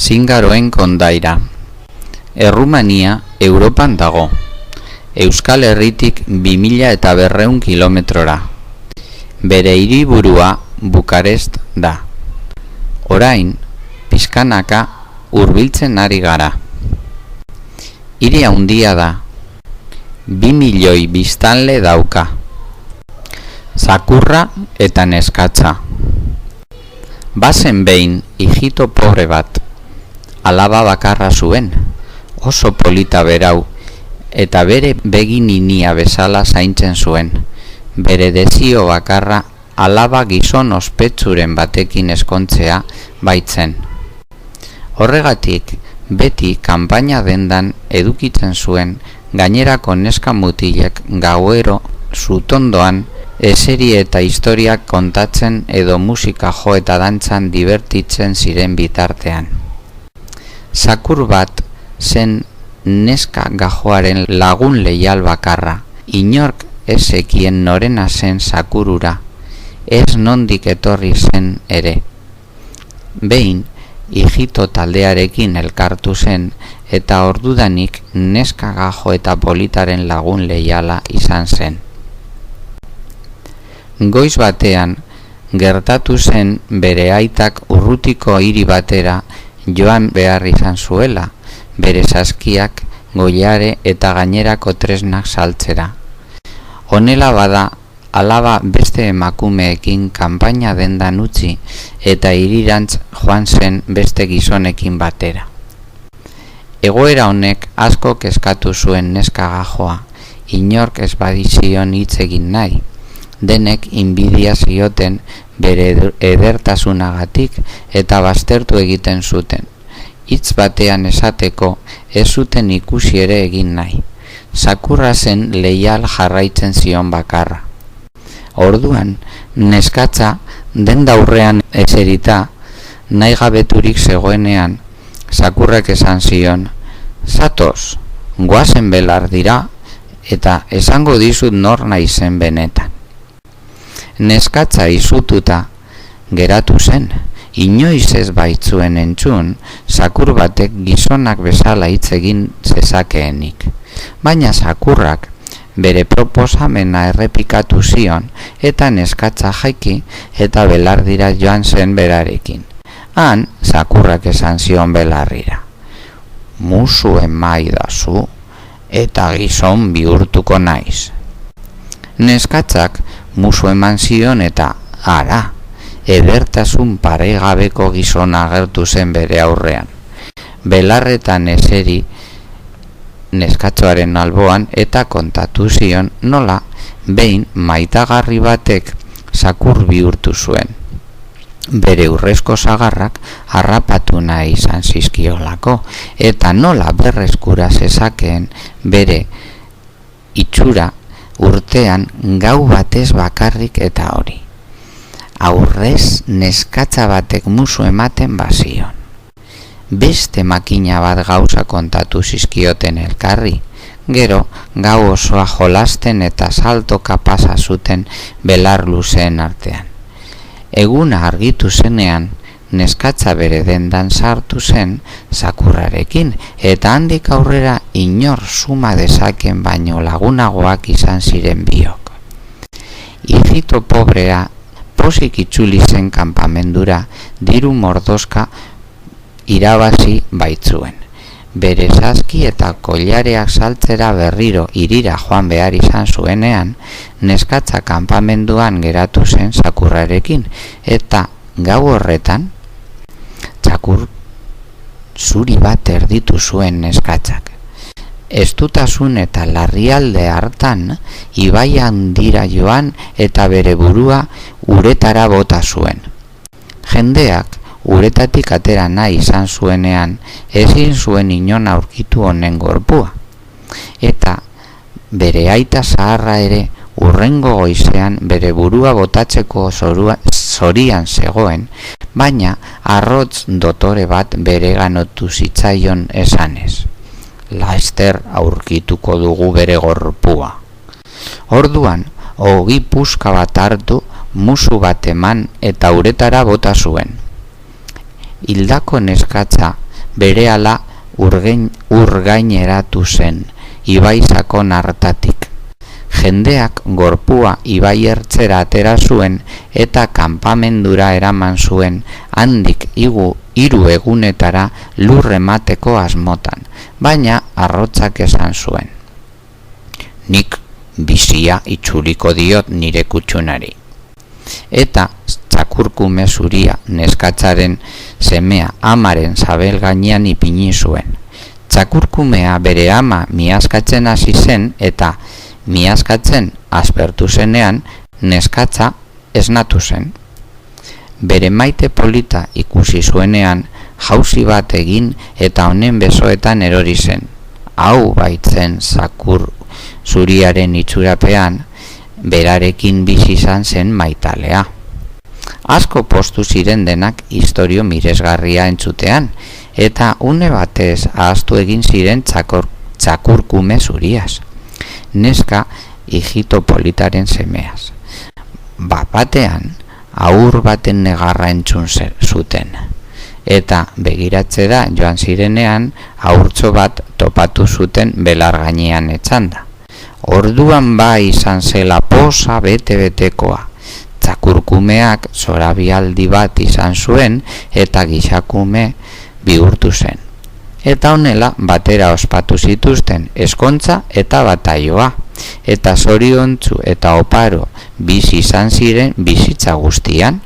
Zingaroen kondaira. Errumania Europan dago. Euskal Herritik 2200 kilometrora. Bere hiriburua Bukarest da. Orain, pixkanaka hurbiltzen ari gara. Hiri handia da. 2 milioi biztanle dauka. Zakurra eta neskatza. Bazen behin hijito pobre bat. Alaba bakarra zuen, oso polita berau, eta bere begininia bezala zaintzen zuen. Bere desio bakarra alaba gizon ospetsuren batekin eskontzea baitzen. Horregatik, beti kanpaina dendan edukitzen zuen gainerako neska mutilek gauero zutondoan eseri eta historiak kontatzen edo musika jo eta dantzan divertitzen ziren bitartean. Zakur bat zen neska gajoaren lagun leial bakarra. Inork ez zekien norena zen zakurura, ez nondik etorri zen ere. Behin, hijito taldearekin elkartu zen eta ordudanik neska gajo eta politaren lagun leiala izan zen. Goiz batean, gertatu zen bere aitak urrutiko hiri batera joan behar izan zuela, bere saskiak, goiare eta gainerako tresnak saltzera. Honela bada, alaba beste emakumeekin kanpaina dendan utzi eta hirirantz joan zen beste gizonekin batera. Egoera honek asko kezkatu zuen neska gajoa, inork ez badizion hitz egin nahi. Denek inbidia zioten bere edertasunagatik eta baztertu egiten zuten. Hitz batean esateko ez zuten ikusi ere egin nahi. Zakurra zen leial jarraitzen zion bakarra. Orduan, neskatza denda aurrean eserita, nahi gabeturik zegoenean, zakurrak esan zion, "Zatoz, goazen belar dira eta esango dizut nor naizen benetan." Neskatza izututa geratu zen, inoiz ez baitzuen entzun, zakur batek gizonak bezala hitz egin zezakeenik. Baina zakurrak bere proposamena errepikatu zion eta neskatza jaiki eta belardira joan zen berarekin. Han, zakurrak esan zion belarrira, "Musu emaidazu eta gizon bihurtuko naiz." Neskatzak musu eman zion eta ara, edertasun paregabeko gizona agertu zen bere aurrean. Belarretan eseri neskatzoaren alboan eta kontatu zion nola behin maitagarri batek zakur bihurtu zuen. Bere urrezko sagarrak harrapatu nahi izan zizkiolako eta nola berreskura zezakeen bere itxura urtean gau batez bakarrik eta hori. Aurrez neskatza batek musu ematen bazion. Beste makina bat gauza kontatu zizkioten elkarri, gero gau osoa jolasten eta saltoka pasa zuten belar luzeen artean. Eguna argitu zenean, neskatza bere dendan sartu zen zakurrarekin eta handik aurrera inor suma dezaken baino lagunagoak izan ziren biok. Hijito pobrea pozik itzuli zen kanpamendura diru mordoska irabazi baitzuen. Bere saski eta kollareak saltzera berriro hirira joan behar izan zuenean, neskatza kanpamenduan geratu zen zakurrarekin eta gau horretan zakur zuri bat erditu zuen neskatzak. Estutasun eta larrialde hartan ibai handira joan eta bere burua uretara bota zuen. Jendeak uretatik atera nahi izan zuenean ezin zuen inon aurkitu honen gorpua. Eta bere aita zaharra ere urrengo goizean bere burua botatzeko zorian zegoen, baina arrotz dotore bat bereganotu zitzaion esanez, "Laster aurkituko dugu bere gorpua." Orduan, ogi puska bat hartu, musu bat eman eta uretara bota zuen. hildako neskatza berehala urgaineratu zen, ibai sakon hartatik. Jendeak gorpua ibai ertzera atera zuen eta kanpamendura eraman zuen, handik 3 egunetara lur emateko asmotan, baina arrotzak esan zuen: "Nik bizia itzuliko diot nire kutxunari." Eta txakurkume zuria neskatzaren semea amaren sabel gainean ipini zuen. Txakurkumea bere ama miazkatzen hasi zen eta miazkatzen aspertu zenean neskatza esnatu zen. Bere maite polita ikusi zuenean jauzi bat egin eta honen besoetan erori zen. Hau baitzen txakur zuriaren itxurapean berarekin bizi izan zen maitalea. Asko postu ziren denak istorio miresgarria entzutean, eta une batez ahaztu egin ziren txakurkume zuriaz. Neska hijito politaren semeaz. Batean haur baten negarra entzun zuten, eta begiratzera joan zirenean haurtxo bat topatu zuten belar gainean etzanda. Orduan bai izan zela poza bete-betekoa. Txakurkumeak zorabialdi bat izan zuen eta gizakume bihurtu zen. Eta honela batera ospatu zituzten ezkontza eta bataioa, eta zoriontsu eta oparo bizi izan ziren bizitza guztian.